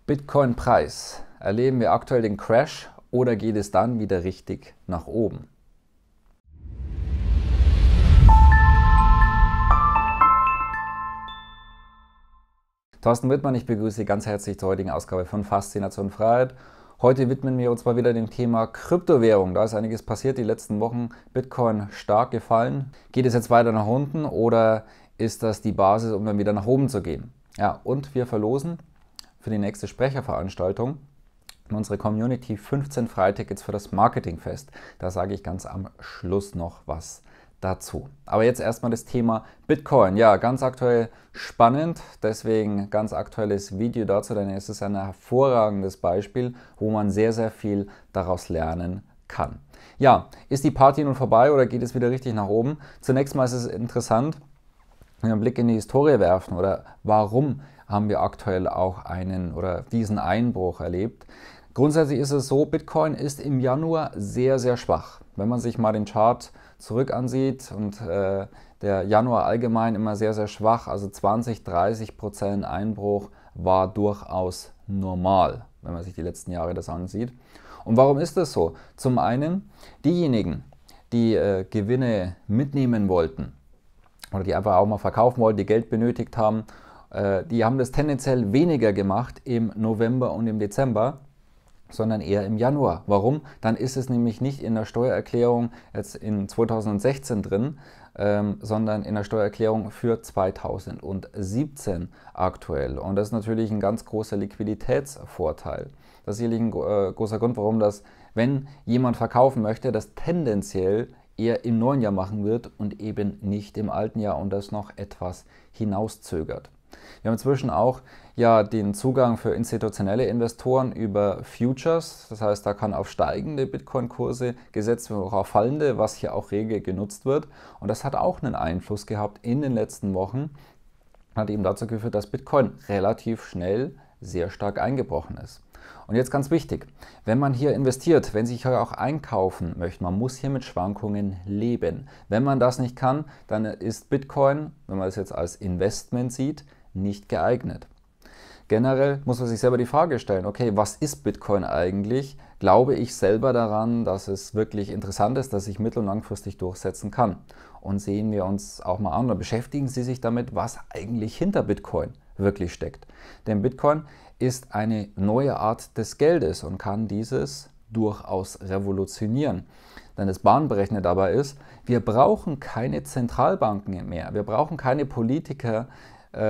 Bitcoin-Preis. Erleben wir aktuell den Crash oder geht es dann wieder richtig nach oben? Thorsten Wittmann, ich begrüße Sie ganz herzlich zur heutigen Ausgabe von Faszination Freiheit. Heute widmen wir uns mal wieder dem Thema Kryptowährung. Da ist einiges passiert die letzten Wochen. Bitcoin stark gefallen. Geht es jetzt weiter nach unten oder ist das die Basis, um dann wieder nach oben zu gehen? Ja, und wir verlosen für die nächste Sprecherveranstaltung in unserer Community 15 Freitickets für das Marketingfest. Da sage ich ganz am Schluss noch was dazu. Aber jetzt erstmal das Thema Bitcoin. Ja, ganz aktuell spannend, deswegen ganz aktuelles Video dazu, denn es ist ein hervorragendes Beispiel, wo man sehr, sehr viel daraus lernen kann. Ja, ist die Party nun vorbei oder geht es wieder richtig nach oben? Zunächst mal ist es interessant, wenn wir einen Blick in die Historie werfen oder warum haben wir aktuell auch diesen Einbruch erlebt. Grundsätzlich ist es so, Bitcoin ist im Januar sehr, sehr schwach. Wenn man sich mal den Chart zurück ansieht und der Januar allgemein immer sehr, sehr schwach, also 20-30% Einbruch war durchaus normal, wenn man sich die letzten Jahre das ansieht. Und warum ist das so? Zum einen, diejenigen, die Gewinne mitnehmen wollten oder die einfach auch mal verkaufen wollten, die Geld benötigt haben, die haben das tendenziell weniger gemacht im November und im Dezember, sondern eher im Januar. Warum? Dann ist es nämlich nicht in der Steuererklärung jetzt in 2016 drin, sondern in der Steuererklärung für 2017 aktuell. Und das ist natürlich ein ganz großer Liquiditätsvorteil. Das ist sicherlich ein großer Grund, warum das, wenn jemand verkaufen möchte, das tendenziell eher im neuen Jahr machen wird und eben nicht im alten Jahr und das noch etwas hinauszögert. Wir haben inzwischen auch den Zugang für institutionelle Investoren über Futures. Das heißt, da kann auf steigende Bitcoin-Kurse gesetzt werden, auch auf fallende, was hier auch rege genutzt wird. Und das hat auch einen Einfluss gehabt in den letzten Wochen. Hat eben dazu geführt, dass Bitcoin relativ schnell sehr stark eingebrochen ist. Und jetzt ganz wichtig, wenn man hier investiert, wenn Sie hier auch einkaufen möchte, man muss hier mit Schwankungen leben. Wenn man das nicht kann, dann ist Bitcoin, wenn man es jetzt als Investment sieht, nicht geeignet. Generell muss man sich selber die Frage stellen, okay, was ist Bitcoin eigentlich? Glaube ich selber daran, dass es wirklich interessant ist, dass ich mittel- und langfristig durchsetzen kann? Und sehen wir uns auch mal an oder beschäftigen Sie sich damit, was eigentlich hinter Bitcoin wirklich steckt. Denn Bitcoin ist eine neue Art des Geldes und kann dieses durchaus revolutionieren. Denn das Bahnbrechende dabei ist, wir brauchen keine Zentralbanken mehr, wir brauchen keine Politiker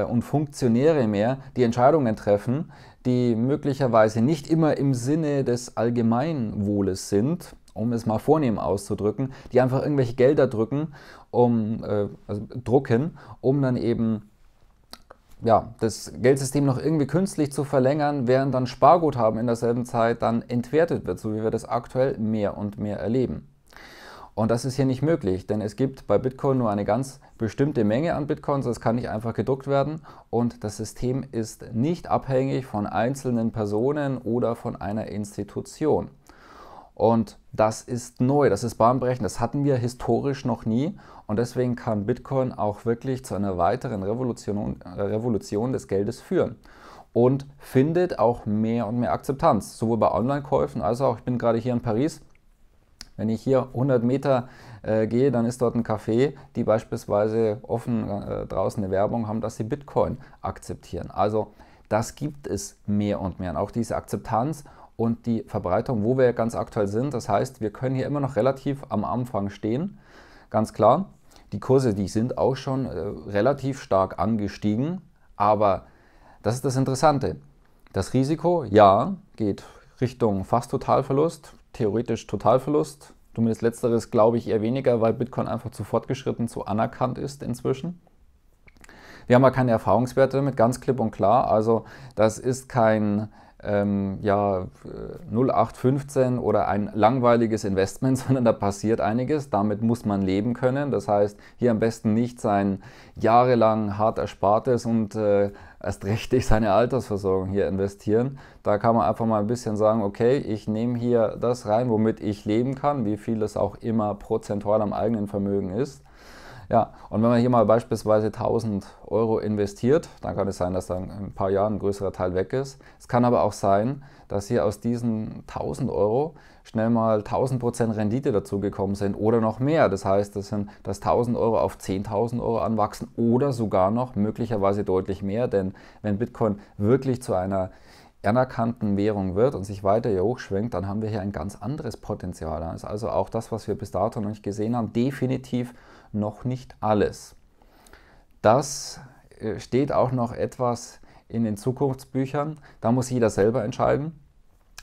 und Funktionäre mehr, die Entscheidungen treffen, die möglicherweise nicht immer im Sinne des Allgemeinwohles sind, um es mal vornehm auszudrücken, die einfach irgendwelche Gelder drucken, um dann eben das Geldsystem noch irgendwie künstlich zu verlängern, während dann Sparguthaben in derselben Zeit dann entwertet wird, so wie wir das aktuell mehr und mehr erleben. Und das ist hier nicht möglich, denn es gibt bei Bitcoin nur eine ganz bestimmte Menge an Bitcoins, das kann nicht einfach gedruckt werden und das System ist nicht abhängig von einzelnen Personen oder von einer Institution. Und das ist neu, das ist bahnbrechend, das hatten wir historisch noch nie und deswegen kann Bitcoin auch wirklich zu einer weiteren Revolution des Geldes führen und findet auch mehr und mehr Akzeptanz, sowohl bei Online-Käufen als auch, ich bin gerade hier in Paris. Wenn ich hier 100 Meter gehe, dann ist dort ein Café, die beispielsweise offen draußen eine Werbung haben, dass sie Bitcoin akzeptieren. Also das gibt es mehr und mehr. Und auch diese Akzeptanz und die Verbreitung, wo wir ganz aktuell sind. Das heißt, wir können hier immer noch relativ am Anfang stehen. Ganz klar, die Kurse, die sind auch schon relativ stark angestiegen. Aber das ist das Interessante. Das Risiko, ja, geht Richtung fast Totalverlust. Theoretisch Totalverlust, zumindest letzteres glaube ich eher weniger, weil Bitcoin einfach zu fortgeschritten, zu anerkannt ist inzwischen. Wir haben ja keine Erfahrungswerte damit, ganz klipp und klar, also das ist kein 0815 oder ein langweiliges Investment, sondern da passiert einiges, damit muss man leben können. Das heißt, hier am besten nicht sein jahrelang hart Erspartes und erst richtig seine Altersversorgung hier investieren. Da kann man einfach mal ein bisschen sagen, okay, ich nehme hier das rein, womit ich leben kann, wie viel das auch immer prozentual am eigenen Vermögen ist. Ja, und wenn man hier mal beispielsweise 1000 Euro investiert, dann kann es sein, dass dann in ein paar Jahren ein größerer Teil weg ist. Es kann aber auch sein, dass hier aus diesen 1000 Euro schnell mal 1000% Rendite dazugekommen sind oder noch mehr. Das heißt, dass 1000 Euro auf 10.000 Euro anwachsen oder sogar noch möglicherweise deutlich mehr, denn wenn Bitcoin wirklich zu einer anerkannten Währung wird und sich weiter hier hochschwingt, dann haben wir hier ein ganz anderes Potenzial. Das ist also auch das, was wir bis dato noch nicht gesehen haben, definitiv noch nicht alles. Das steht auch noch etwas in den Zukunftsbüchern. Da muss jeder selber entscheiden.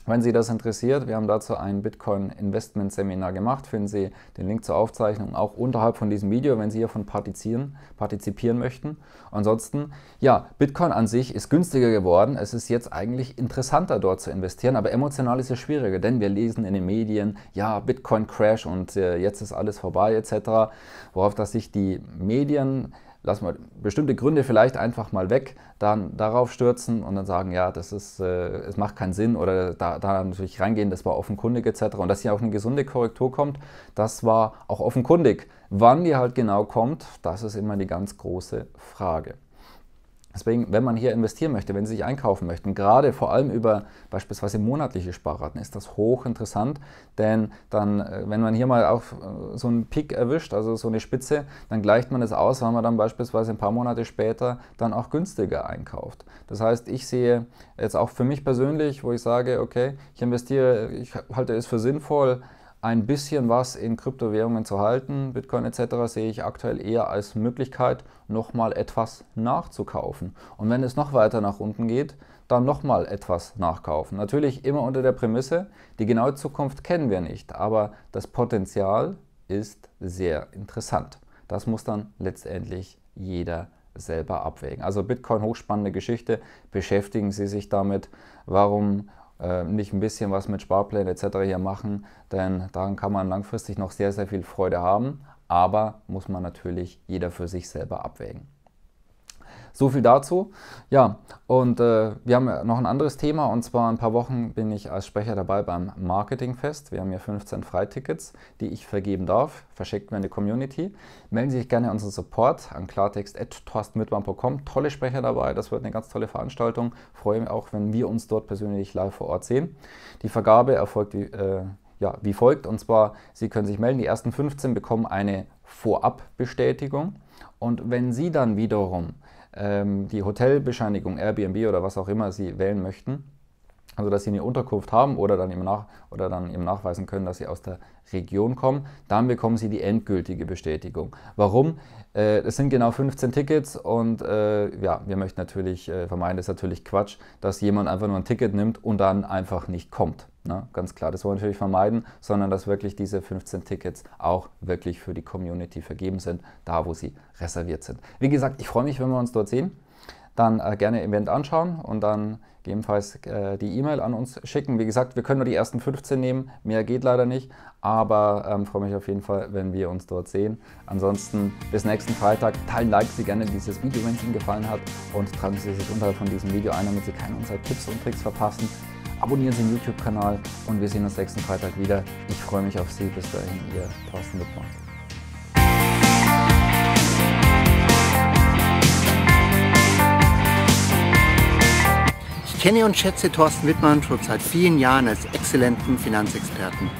Wenn Sie das interessiert, wir haben dazu ein Bitcoin-Investment-Seminar gemacht, finden Sie den Link zur Aufzeichnung auch unterhalb von diesem Video, wenn Sie hiervon partizipieren möchten. Ansonsten, ja, Bitcoin an sich ist günstiger geworden, es ist jetzt eigentlich interessanter dort zu investieren, aber emotional ist es schwieriger, denn wir lesen in den Medien, ja, Bitcoin-Crash und jetzt ist alles vorbei etc., worauf dass sich die Medien, lassen wir bestimmte Gründe vielleicht einfach mal weg, dann darauf stürzen und dann sagen, ja, das ist, es macht keinen Sinn oder da natürlich reingehen, das war offenkundig etc. Und dass hier auch eine gesunde Korrektur kommt, das war auch offenkundig. Wann die halt genau kommt, das ist immer die ganz große Frage. Deswegen, wenn man hier investieren möchte, wenn Sie sich einkaufen möchten, gerade vor allem über beispielsweise monatliche Sparraten, ist das hochinteressant, denn dann, wenn man hier mal auch so einen Peak erwischt, also so eine Spitze, dann gleicht man es aus, weil man dann beispielsweise ein paar Monate später dann auch günstiger einkauft. Das heißt, ich sehe jetzt auch für mich persönlich, wo ich sage, okay, ich halte es für sinnvoll, ein bisschen was in Kryptowährungen zu halten, Bitcoin etc. sehe ich aktuell eher als Möglichkeit, nochmal etwas nachzukaufen. Und wenn es noch weiter nach unten geht, dann nochmal etwas nachkaufen. Natürlich immer unter der Prämisse, die genaue Zukunft kennen wir nicht, aber das Potenzial ist sehr interessant. Das muss dann letztendlich jeder selber abwägen. Also Bitcoin, hochspannende Geschichte, beschäftigen Sie sich damit, warum nicht ein bisschen was mit Sparplänen etc. hier machen, denn daran kann man langfristig noch sehr, sehr viel Freude haben, aber muss man natürlich jeder für sich selber abwägen. So viel dazu. Ja, und wir haben noch ein anderes Thema, und zwar in ein paar Wochen bin ich als Sprecher dabei beim Marketingfest. Wir haben hier 15 Freitickets, die ich vergeben darf, verschickt mir in die Community. Melden Sie sich gerne an unseren Support an klartext@torstenwittmann.com. Tolle Sprecher dabei, das wird eine ganz tolle Veranstaltung. Freue mich auch, wenn wir uns dort persönlich live vor Ort sehen. Die Vergabe erfolgt wie folgt, und zwar, Sie können sich melden, die ersten 15 bekommen eine Vorabbestätigung, und wenn Sie dann wiederum die Hotelbescheinigung, Airbnb oder was auch immer Sie wählen möchten, also dass Sie eine Unterkunft haben oder dann eben nachweisen können, dass Sie aus der Region kommen, dann bekommen Sie die endgültige Bestätigung. Warum? Es sind genau 15 Tickets und wir möchten natürlich vermeiden, das ist natürlich Quatsch, dass jemand einfach nur ein Ticket nimmt und dann einfach nicht kommt. Ne? Ganz klar, das wollen wir natürlich vermeiden, sondern dass wirklich diese 15 Tickets auch wirklich für die Community vergeben sind, da wo sie reserviert sind. Wie gesagt, ich freue mich, wenn wir uns dort sehen. Dann gerne Event anschauen und dann gegebenenfalls die E-Mail an uns schicken. Wie gesagt, wir können nur die ersten 15 nehmen, mehr geht leider nicht, aber freue mich auf jeden Fall, wenn wir uns dort sehen. Ansonsten bis nächsten Freitag. Liken Sie gerne dieses Video, wenn es Ihnen gefallen hat, und tragen Sie sich unterhalb von diesem Video ein, damit Sie keine unserer Tipps und Tricks verpassen. Abonnieren Sie den YouTube-Kanal und wir sehen uns nächsten Freitag wieder. Ich freue mich auf Sie. Bis dahin, Ihr Thorsten Wittmann. Ich kenne und schätze Thorsten Wittmann schon seit vielen Jahren als exzellenten Finanzexperten.